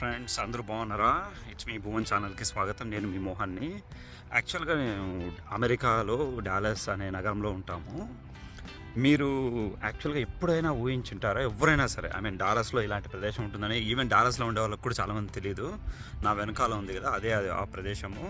Friends అందరూ బాగున్నారా? It's me Bhuvan ఛానల్కి స్వాగతం. నేను మీ మోహన్ని. యాక్చువల్గా నేను అమెరికాలో డాలస్ అనే నగరంలో ఉంటాము. మీరు యాక్చువల్గా ఎప్పుడైనా ఊహించుంటారా? ఎవరైనా సరే డాలస్లో ఇలాంటి ప్రదేశం ఉంటుందని. ఈవెన్ డాలస్లో ఉండే వాళ్ళకి కూడా చాలామంది తెలియదు. నా వెనకాల ఉంది కదా, అదే ఆ ప్రదేశము.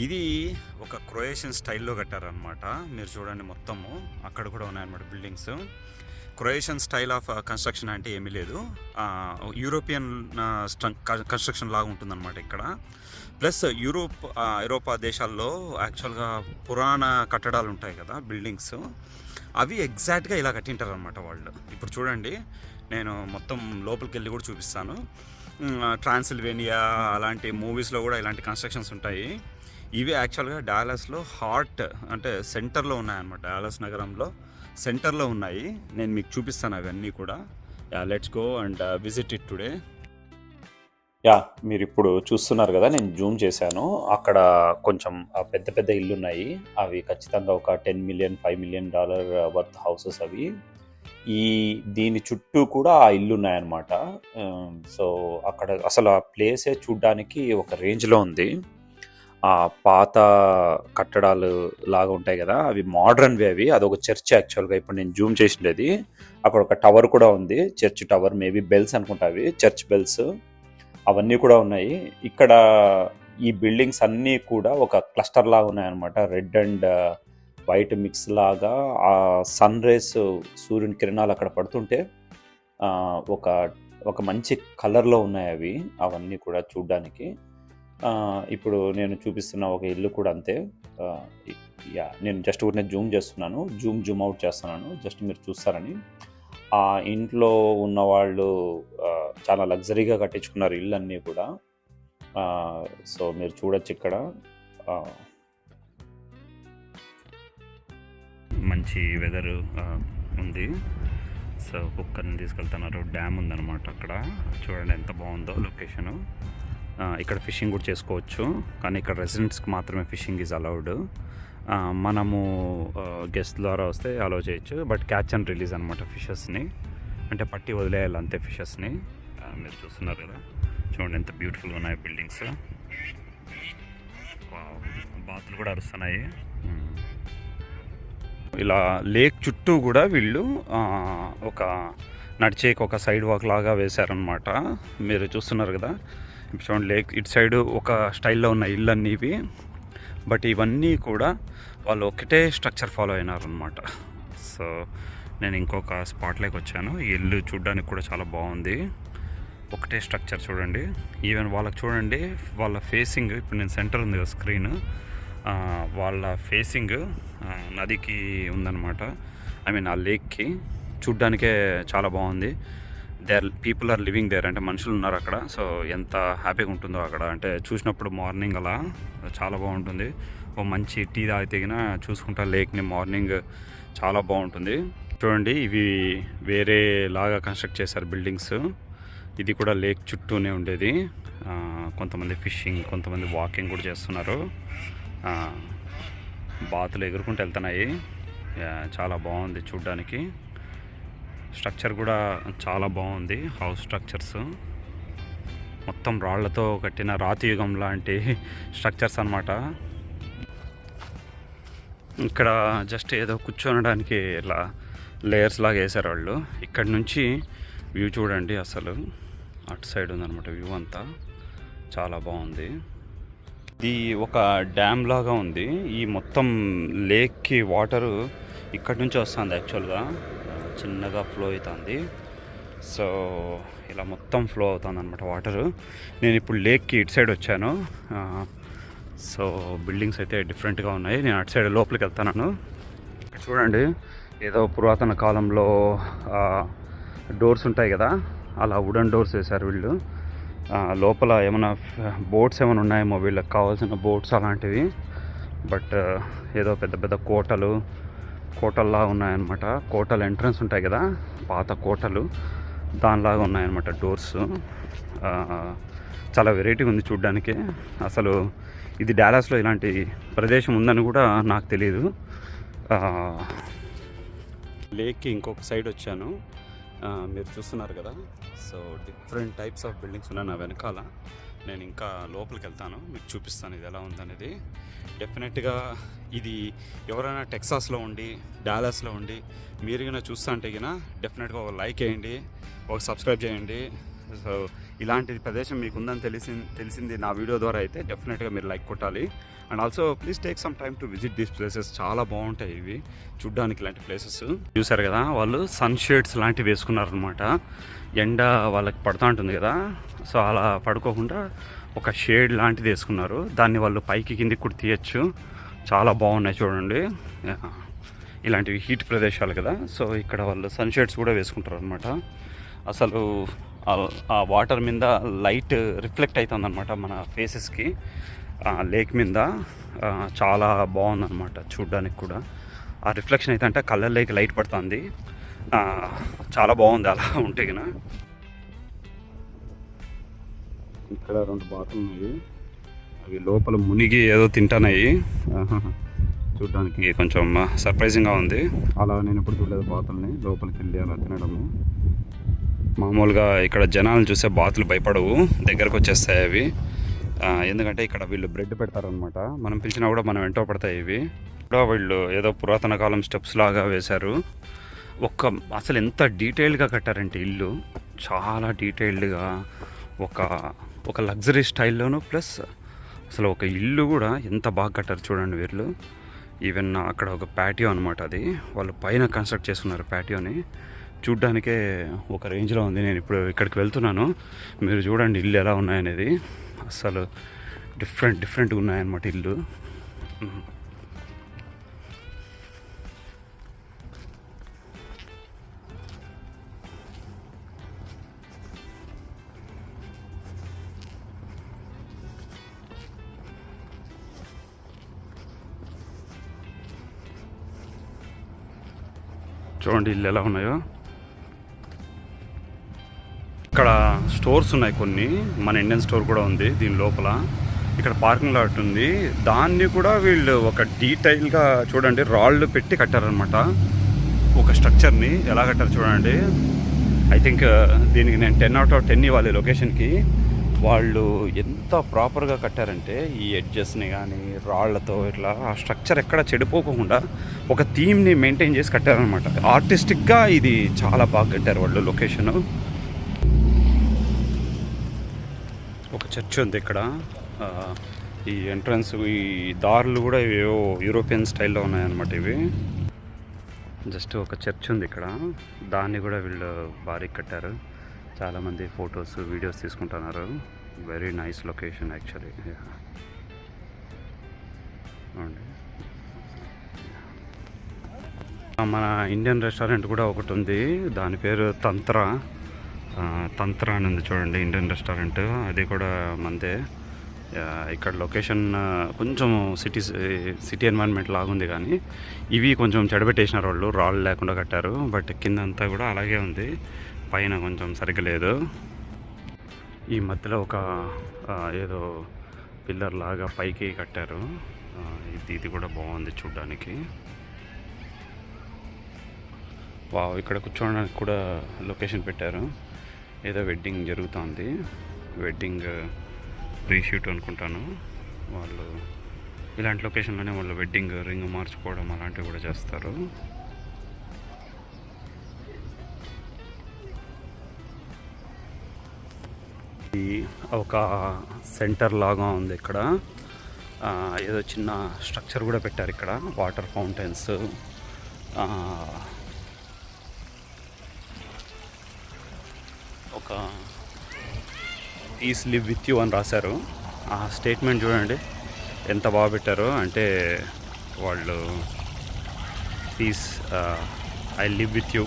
ఇది ఒక క్రొయేషియన్ స్టైల్లో కట్టారనమాట. మీరు చూడండి, మొత్తము అక్కడ కూడా ఉన్నాయన్నమాట buildings. Croatian style of construction అంటే ఏమీ లేదు, యూరోపియన్ కన్స్ట్రక్షన్ లాగా ఉంటుందన్నమాట ఇక్కడ. ప్లస్ ఐరోపా దేశాల్లో యాక్చువల్గా పురాణ కట్టడాలు ఉంటాయి కదా, బిల్డింగ్స్, అవి ఎగ్జాక్ట్గా ఇలా కట్టింటారు అనమాట వాళ్ళు. ఇప్పుడు చూడండి, నేను మొత్తం లోపలికి వెళ్ళి కూడా చూపిస్తాను. ట్రాన్సిల్వేనియా అలాంటి మూవీస్లో కూడా ఇలాంటి కన్స్ట్రక్షన్స్ ఉంటాయి. ఇవి యాక్చువల్గా డాలస్లో హార్ట్ అంటే సెంటర్లో ఉన్నాయన్నమాట. డాలస్ నగరంలో సెంటర్లో ఉన్నాయి. నేను మీకు చూపిస్తాను అవన్నీ కూడా. Let's go and visit it today. మీరు ఇప్పుడు చూస్తున్నారు కదా, నేను జూమ్ చేశాను. అక్కడ కొంచెం పెద్ద పెద్ద ఇల్లు ఉన్నాయి. అవి ఖచ్చితంగా ఒక $10 million, $5 million వర్త్ హౌసెస్ అవి. దీని చుట్టూ కూడా ఆ ఇల్లు ఉన్నాయన్నమాట. సో అక్కడ అసలు ఆ ప్లేసే చూడ్డానికి ఒక రేంజ్లో ఉంది. ఆ పాత కట్టడాలు లాగా ఉంటాయి కదా, అవి మోడర్న్ వే. అదొక చర్చ్ యాక్చువల్గా. ఇప్పుడు నేను జూమ్ చేసిండేది, అక్కడ ఒక టవర్ కూడా ఉంది, చర్చ్ టవర్, మేబీ బెల్స్ అనుకుంటా, అవి చర్చ్ బెల్స్, అవన్నీ కూడా ఉన్నాయి ఇక్కడ. ఈ బిల్డింగ్స్ అన్నీ కూడా ఒక క్లస్టర్ లాగా ఉన్నాయన్నమాట. రెడ్ అండ్ వైట్ మిక్స్ లాగా. ఆ సన్ రేస్, సూర్యుని కిరణాలు అక్కడ పడుతుంటే ఒక మంచి కలర్లో ఉన్నాయి అవి, అవన్నీ కూడా చూడ్డానికి. ఇప్పుడు నేను చూపిస్తున్న ఒక ఇల్లు కూడా అంతే. నేను జస్ట్ ఊరినే జూమ్ చేస్తున్నాను, జూమ్ అవుట్ చేస్తున్నాను, జస్ట్ మీరు చూస్తారని. ఆ ఇంట్లో ఉన్న వాళ్ళు చాలా లగ్జరీగా కట్టించుకున్నారు ఇల్లు అన్నీ కూడా. సో మీరు చూడొచ్చు ఇక్కడ. మంచి వెదర్ ఉంది. సో కుక్కర్ని తీసుకెళ్తున్నారు. డ్యామ్ ఉందన్నమాట అక్కడ. చూడండి ఎంత బాగుందో లొకేషను. ఇక్కడ ఫిషింగ్ కూడా చేసుకోవచ్చు, కానీ ఇక్కడ రెసిడెంట్స్కి మాత్రమే ఫిషింగ్ ఈజ్ అలౌడ్. మనము గెస్ట్ ద్వారా వస్తే అలౌ చేయొచ్చు, బట్ క్యాచ్ అండ్ రిలీజ్ అనమాట ఫిషెస్ని, అంటే పట్టి వదిలేయాలి అంతే ఫిషెస్ని. మీరు చూస్తున్నారు కదా, చూడండి ఎంత బ్యూటిఫుల్గా ఉన్నాయి బిల్డింగ్స్. బాతులు కూడా అరుస్తున్నాయి. ఇలా లేక్ చుట్టూ కూడా వీళ్ళు ఒక నడిచేకి ఒక సైడ్ వాక్ లాగా వేశారనమాట. మీరు చూస్తున్నారు కదా, చూడండి లేక్ ఇటు సైడ్ ఒక స్టైల్లో ఉన్న ఇల్లు అన్నీ ఇవి. బట్ ఇవన్నీ కూడా వాళ్ళు ఒకటే స్ట్రక్చర్ ఫాలో అయినారు అనమాట. సో నేను ఇంకొక స్పాట్లోకి వచ్చాను. ఈ ఇల్లు చూడడానికి కూడా చాలా బాగుంది, ఒకటే స్ట్రక్చర్ చూడండి. ఈవెన్ వాళ్ళకి చూడండి, వాళ్ళ ఫేసింగ్, ఇప్పుడు నేను సెంటర్ ఉంది కదా స్క్రీన్, వాళ్ళ ఫేసింగ్ నదికి ఉందన్నమాట. ఆ లేక్కి. చూడ్డానికే చాలా బాగుంది. పీపుల్ ఆర్ లివింగ్ దేర్, అంటే మనుషులు ఉన్నారు అక్కడ. సో ఎంత హ్యాపీగా ఉంటుందో అక్కడ, అంటే చూసినప్పుడు మార్నింగ్ అలా చాలా బాగుంటుంది. ఓ మంచి టీ తాగితేగిన చూసుకుంటా లేక్ని మార్నింగ్, చాలా బాగుంటుంది. చూడండి, ఇవి వేరే లాగా కన్స్ట్రక్ట్ చేశారు బిల్డింగ్స్. ఇది కూడా లేక్ చుట్టూనే ఉండేది. కొంతమంది ఫిషింగ్, కొంతమంది వాకింగ్ కూడా చేస్తున్నారు. బాతులు ఎగురుకుంటూ వెళ్తున్నాయి. చాలా బాగుంది చూడ్డానికి. స్ట్రక్చర్ కూడా చాలా బాగుంది. హౌస్ స్ట్రక్చర్స్ మొత్తం రాళ్లతో కట్టిన రాతి యుగం లాంటి స్ట్రక్చర్స్ అన్నమాట. ఇక్కడ జస్ట్ ఏదో కూర్చోనడానికి ఇలా లేయర్స్ లాగా వేసారు వాళ్ళు. ఇక్కడ నుంచి వ్యూ చూడండి, అసలు అటు సైడ్ ఉందన్నమాట వ్యూ అంతా. చాలా బాగుంది. ఇది ఒక డ్యామ్ లాగా ఉంది. ఈ మొత్తం లేక్కి వాటరు ఇక్కడ నుంచి వస్తుంది యాక్చువల్గా, చిన్నగా ఫ్లో అవుతుంది. సో ఇలా మొత్తం ఫ్లో అవుతుంది అనమాట వాటరు. నేను ఇప్పుడు లేక్కి ఇటు సైడ్ వచ్చాను. సో బిల్డింగ్స్ అయితే డిఫరెంట్గా ఉన్నాయి. నేను అటు సైడ్ లోపలికి వెళ్తున్నాను. చూడండి, ఏదో పురాతన కాలంలో డోర్స్ ఉంటాయి కదా, అలా వుడెన్ డోర్స్ వేశారు వీళ్ళు. లోపల ఏమైనా బోట్స్ ఏమైనా ఉన్నాయేమో వీళ్ళకి కావాల్సిన బోట్స్ అలాంటివి. బట్ ఏదో పెద్ద పెద్ద కోటల్లా ఉన్నాయన్నమాట. కోటలు ఎంట్రన్స్ ఉంటాయి కదా, పాత కోటలు, దానిలాగా ఉన్నాయన్నమాట డోర్స్. చాలా వెరైటీగా ఉంది చూడ్డానికి. అసలు ఇది డాలస్లో ఇలాంటి ప్రదేశం ఉందని కూడా నాకు తెలియదు. లేక్కి ఇంకొక సైడ్ వచ్చాను. మీరు చూస్తున్నారు కదా, so different types of buildings ఉన్నాయి నా వెనకాల. నేను ఇంకా లోపలికి వెళ్తాను, మీకు చూపిస్తాను ఇది ఎలా ఉందనేది. డెఫినెట్గా ఇది ఎవరైనా టెక్సాస్లో ఉండి డాలస్లో ఉండి మీరు కన్నా చూస్తా అంటే కన్నా డెఫినెట్గా ఒక లైక్ వేయండి, ఒక సబ్స్క్రైబ్ చేయండి. సో ఇలాంటి ప్రదేశం మీకు ఉందని తెలిసింది నా వీడియో ద్వారా అయితే డెఫినెట్గా మీరు లైక్ కొట్టాలి. And also please take some time to visit these places. చాలా బాగుంటాయి ఇవి చూడ్డానికి. ఇలాంటి ప్లేసెస్ చూసారు కదా, వాళ్ళు సన్ షేడ్స్ లాంటివి వేసుకున్నారనమాట. ఎండ వాళ్ళకి పడుతూ ఉంటుంది కదా, సో అలా పడుకోకుండా ఒక షేడ్ లాంటిది వేసుకున్నారు. దాన్ని వాళ్ళు పైకి కిందికి కూడా తీయచ్చు. చాలా బాగున్నాయి చూడండి. ఇలాంటివి హీట్ ప్రదేశాలు కదా, సో ఇక్కడ వాళ్ళు సన్ షేడ్స్ కూడా వేసుకుంటారు అనమాట. అసలు ఆ వాటర్ మీద లైట్ రిఫ్లెక్ట్ అవుతుంది అనమాట మన ఫేసెస్కి, లేక్ మీద. చాలా బాగుందన్నమాట చూడ్డానికి కూడా. ఆ రిఫ్లెక్షన్ అయితే అంటే కళ్ళల్లోకి లైట్ పడుతుంది. చాలా బాగుంది అలా ఉంటే కన్నా. ఇక్కడ 2 బాతులు ఉన్నాయి, అవి లోపల మునిగి ఏదో తింటున్నాయి. చూడ్డానికి కొంచెం సర్ప్రైజింగ్గా ఉంది. అలా నేను ఎప్పుడు చూడలేదు బాతుల్ని లోపలికి వెళ్ళి అలా తినడము. మామూలుగా ఇక్కడ జనాలను చూసే బాతులు భయపడవు, దగ్గరకు వచ్చేస్తాయి అవి. ఎందుకంటే ఇక్కడ వీళ్ళు బ్రెడ్ పెడతారనమాట. మనం పిలిచినా కూడా మనం వెంటో పడతాయి ఇవి. కూడా వీళ్ళు ఏదో పురాతన కాలం స్టెప్స్ లాగా వేశారు. అసలు ఎంత డీటెయిల్డ్గా కట్టారంటే ఇల్లు, చాలా డీటెయిల్డ్గా ఒక లగ్జరీ స్టైల్లోనూ, ప్లస్ అసలు ఒక ఇల్లు కూడా ఎంత బాగా కట్టారు చూడండి వీళ్ళు. ఈవెన్ అక్కడ ఒక ప్యాటియో అనమాట, అది వాళ్ళు పైన కన్స్ట్రక్ట్ చేసుకున్నారు ప్యాటియోని. చూడ్డానికే ఒక రేంజ్లో ఉంది. నేను ఇప్పుడు ఇక్కడికి వెళ్తున్నాను, మీరు చూడండి ఇల్లు ఎలా ఉన్నాయనేది. అసలు డిఫరెంట్గా ఉన్నాయన్నమాట ఇల్లు. చూడండి ఇల్లు ఎలా ఉన్నాయో. ఇక్కడ స్టోర్స్ ఉన్నాయి కొన్ని, మన ఇండియన్ స్టోర్ కూడా ఉంది దీని లోపల. ఇక్కడ పార్కింగ్ లాట్ ఉంది, దాన్ని కూడా వీళ్ళు ఒక డీటెయిల్గా చూడండి రాళ్ళు పెట్టి కట్టారనమాట. ఒక స్ట్రక్చర్ని ఎలా కట్టారు చూడండి. ఐ థింక్ దీనికి నేను 10 out of 10 ఇవ్వాలి లొకేషన్కి. వాళ్ళు ఎంత ప్రాపర్గా కట్టారంటే ఈ ఎడ్జెస్ని కానీ రాళ్లతో ఇట్లా ఆ స్ట్రక్చర్ ఎక్కడ చెడిపోకుండా ఒక థీమ్ని మెయింటైన్ చేసి కట్టారనమాట. ఆర్టిస్టిక్గా ఇది చాలా బాగా కట్టారు వాళ్ళు లొకేషను. ఒక చర్చ్ ఉంది ఇక్కడ. ఈ ఎంట్రన్స్, ఈ దారులు కూడా ఏవో యూరోపియన్ స్టైల్లో ఉన్నాయన్నమాట ఇవి. జస్ట్ ఒక చర్చ్ ఉంది ఇక్కడ, దాన్ని కూడా వీళ్ళు భారీ కట్టారు. చాలామంది ఫొటోస్ వీడియోస్ తీసుకుంటున్నారు. Very nice location actually. మన ఇండియన్ రెస్టారెంట్ కూడా ఒకటి ఉంది, దాని పేరు తంత్ర అని ఉంది చూడండి, ఇండియన్ రెస్టారెంట్. అది కూడా మందే. ఇక్కడ లొకేషన్ కొంచెం సిటీ ఎన్వైరన్మెంట్ లాగుంది, కానీ ఇవి కొంచెం చెడబెట్టేసినారు వాళ్ళు, రాళ్ళు లేకుండా కట్టారు. బట్ కింద అంతా కూడా అలాగే ఉంది, పైన కొంచెం సరిగ్గా లేదు. ఈ మధ్యలో ఒక ఏదో పిల్లర్ లాగా పైకి కట్టారు. ఇది కూడా బాగుంది చూడ్డానికి. వావ్, ఇక్కడ కూర్చోడానికి కూడా లొకేషన్ పెట్టారు. ఏదో వెడ్డింగ్ జరుగుతుంది, వెడ్డింగ్ ప్రీషూట్ అనుకుంటాను. వాళ్ళు ఇలాంటి లొకేషన్లోనే వాళ్ళు వెడ్డింగ్ రింగ్ మార్చుకోవడం అలాంటివి కూడా చేస్తారు. ఒక సెంటర్ లాగా ఉంది ఇక్కడ. ఏదో చిన్న స్ట్రక్చర్ కూడా పెట్టారు ఇక్కడ, వాటర్ ఫౌంటైన్స్. ఒక పీస్ లివ్ విత్ యూ అని రాశారు. ఆ స్టేట్మెంట్ చూడండి ఎంత బాగా పెట్టారో. అంటే వాళ్ళు peace, I leave with you,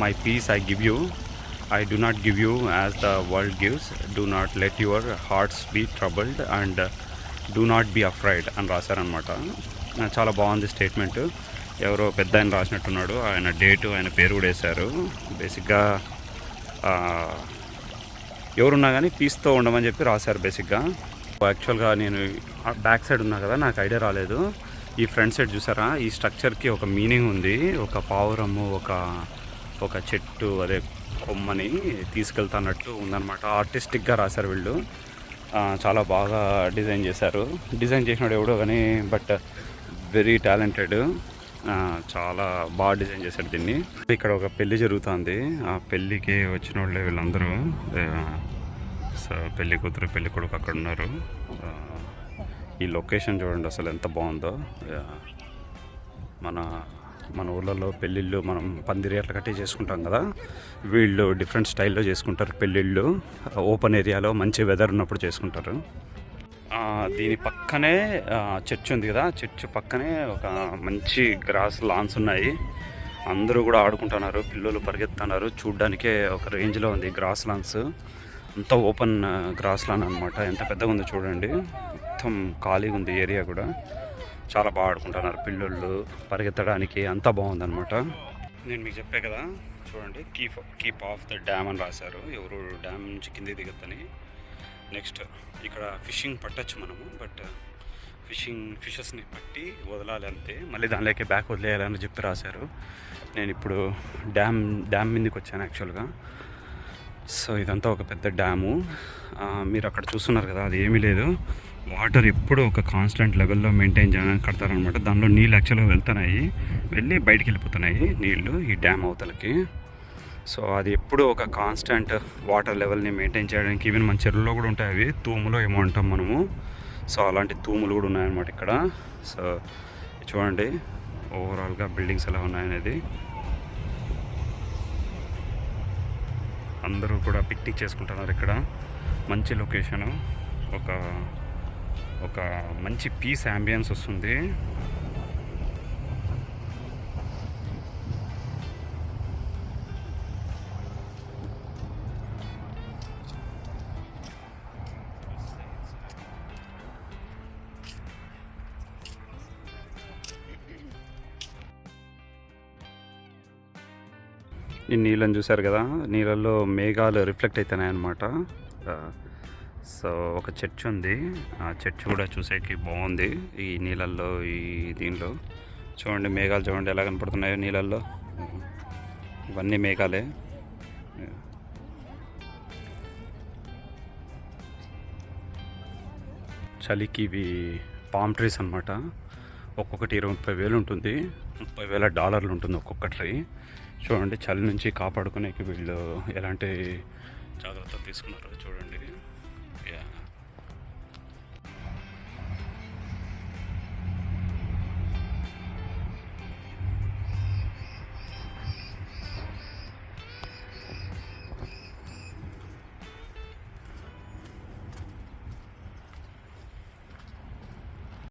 my peace I give you, I do not give you as the world gives. Do not let your hearts be troubled and do not be afraid అని రాశారనమాట. చాలా బాగుంది statement. ఎవరో పెద్ద ఆయన రాసినట్టున్నాడు, ఆయన date ఆయన పేరు కూడా వేశారు. బేసిక్గా ఎవరున్నా కానీ పీస్తో ఉండమని చెప్పి రాశారు బేసిక్గా. యాక్చువల్గా నేను బ్యాక్ సైడ్ ఉన్నా కదా, నాకు ఐడియా రాలేదు. ఈ ఫ్రంట్ సైడ్ చూసారా, ఈ స్ట్రక్చర్కి ఒక మీనింగ్ ఉంది. ఒక పావురము, ఒక చెట్టు, అదే కొమ్మని తీసుకెళ్తానట్టు ఉందన్నమాట. ఆర్టిస్టిక్గా రాశారు వీళ్ళు. చాలా బాగా డిజైన్ చేశారు. డిజైన్ చేసినాడు ఎవడో కానీ బట్ వెరీ టాలెంటెడ్. చాలా బాగా డిజైన్ చేశాడు దీన్ని. ఇక్కడ ఒక పెళ్ళి జరుగుతుంది. ఆ పెళ్ళికి వచ్చిన వాళ్ళే వీళ్ళందరూ. సో పెళ్ళి కూతురు పెళ్ళి కొడుకు అక్కడ ఉన్నారు. ఈ లొకేషన్ చూడండి అసలు ఎంత బాగుందో. మన ఊళ్ళలో పెళ్ళిళ్ళు మనం పందిరి అట్లా కట్టి చేసుకుంటాం కదా, వీళ్ళు డిఫరెంట్ స్టైల్లో చేసుకుంటారు పెళ్ళిళ్ళు. ఓపెన్ ఏరియాలో మంచి వెదర్ ఉన్నప్పుడు చేసుకుంటారు. దీని పక్కనే చర్చ్ ఉంది కదా, చర్చ్ పక్కనే ఒక మంచి గ్రాస్ లాన్స్ ఉన్నాయి. అందరూ కూడా ఆడుకుంటున్నారు, పిల్లలు పరిగెత్తున్నారు. చూడ్డానికే ఒక రేంజ్లో ఉంది గ్రాస్ లాన్స్. అంతా ఓపెన్ గ్రాస్ లాన్ అనమాట. ఎంత పెద్దగా ఉందో చూడండి. మొత్తం ఖాళీగా ఉంది ఏరియా కూడా. చాలా బాగా ఆడుకుంటున్నారు పిల్లలు, పరిగెత్తడానికి అంతా బాగుందన్నమాట. నేను మీకు చెప్పే కదా చూడండి, కీప్ ఆఫ్ ద డ్యామ్ అని రాశారు. ఎవరు డ్యామ్ నుంచి కింద దిగొద్దని. నెక్స్ట్ ఇక్కడ ఫిషింగ్ పట్టచ్చు మనము, బట్ ఫిషెస్ని పట్టి వదలాలి అంతే, మళ్ళీ దానిలోకి బ్యాక్ వదిలేయాలని చెప్పి రాశారు. నేను ఇప్పుడు డ్యామ్ మీదకి వచ్చాను యాక్చువల్గా. సో ఇదంతా ఒక పెద్ద డ్యాము. మీరు అక్కడ చూస్తున్నారు కదా, అది ఏమీ లేదు. వాటర్ ఎప్పుడు ఒక కాన్స్టెంట్ లెవెల్లో మెయింటైన్ చేయడానికి కడతారనమాట. దానిలో నీళ్ళు యాక్చువల్గా వెళ్ళి బయటికి వెళ్ళిపోతున్నాయి నీళ్ళు ఈ డ్యామ్ అవతలకి. సో అది ఎప్పుడు ఒక కాన్స్టెంట్ వాటర్ లెవెల్ని మెయింటైన్ చేయడానికి. ఈవెన్ మన చెరువులో కూడా ఉంటాయి అవి, తూములో ఏమో అంటాం మనము. సో అలాంటి తూములు కూడా ఉన్నాయన్నమాట ఇక్కడ. సో చూడండి ఓవరాల్గా బిల్డింగ్స్ ఎలా ఉన్నాయనేది. అందరూ కూడా పిక్నిక్ చేసుకుంటున్నారు ఇక్కడ. మంచి లొకేషను, ఒక మంచి పీస్ యాంబియన్స్ వస్తుంది. ఈ నీళ్ళని చూసారు కదా, నీళ్ళల్లో మేఘాలు రిఫ్లెక్ట్ అవుతున్నాయి అన్నమాట. సో ఒక చర్చ్ ఉంది, ఆ చర్చ్ కూడా చూసేకి బాగుంది ఈ నీళ్ళల్లో. దీనిలో చూడండి మేఘాలు చూడండి ఎలా కనపడుతున్నాయో నీళ్ళల్లో. ఇవన్నీ మేఘాలే. చలికి ఇవి పామ్ ట్రీస్ అనమాట. ఒక్కొక్కటి 20,000 ఉంటుంది, $30,000 ఉంటుంది ఒక్కొక్క ట్రీ. చూడండి చలి నుంచి కాపాడుకునేకి వీళ్ళు ఎలాంటి జాగ్రత్తలు తీసుకున్నారో చూడండి.